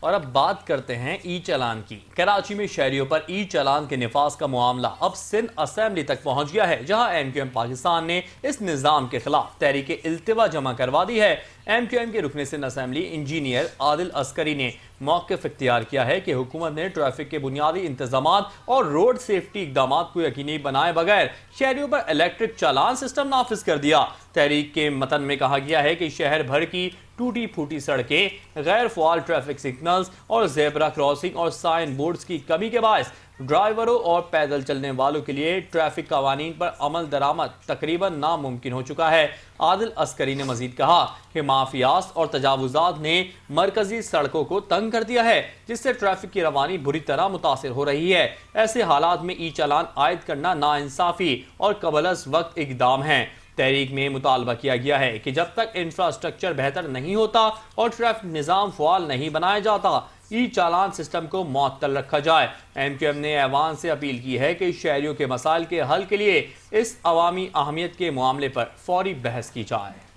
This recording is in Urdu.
اور اب بات کرتے ہیں ای چالان کی۔ کراچی میں شہریوں پر ای چالان کے نفاذ کا معاملہ اب سندھ اسمبلی تک پہنچ گیا ہے، جہاں ایم کیو ایم پاکستان نے اس نظام کے خلاف تحریک التوا جمع کروا دی ہے۔ ایم کیو ایم کے رکن سندھ اسمبلی انجینئر عادل عسکری نے موقف اختیار کیا ہے کہ حکومت نے ٹریفک کے بنیادی انتظامات اور روڈ سیفٹی اقدامات کو یقینی بنائے بغیر شہریوں پر الیکٹرک چالان سسٹم نافذ کر دیا۔ تحریک کے متن میں کہا گیا ہے کہ شہر بھر کی ٹوٹی پھوٹی سڑکیں، غیر فعال ٹریفک سگنلز اور زیبرا کراسنگ اور سائن بورڈز کی کمی کے باعث ڈرائیوروں اور پیدل چلنے والوں کے لیے ٹریفک قوانین پر عمل درآمد تقریباً ناممکن ہو چکا ہے۔ عادل عسکری نے مزید کہا کہ مافیاز اور تجاوزات نے مرکزی سڑکوں کو تنگ کر دیا ہے، جس سے ٹریفک کی روانی بری طرح متاثر ہو رہی ہے۔ ایسے حالات میں ای چالان عائد کرنا ناانصافی اور قبل از وقت اقدام ہے۔ تحریک میں مطالبہ کیا گیا ہے کہ جب تک انفراسٹرکچر بہتر نہیں ہوتا اور ٹریفک نظام فعال نہیں بنایا جاتا، ای چالان سسٹم کو معطل رکھا جائے۔ ایم کیو ایم نے ایوان سے اپیل کی ہے کہ شہریوں کے مسائل کے حل کے لیے اس عوامی اہمیت کے معاملے پر فوری بحث کی جائے۔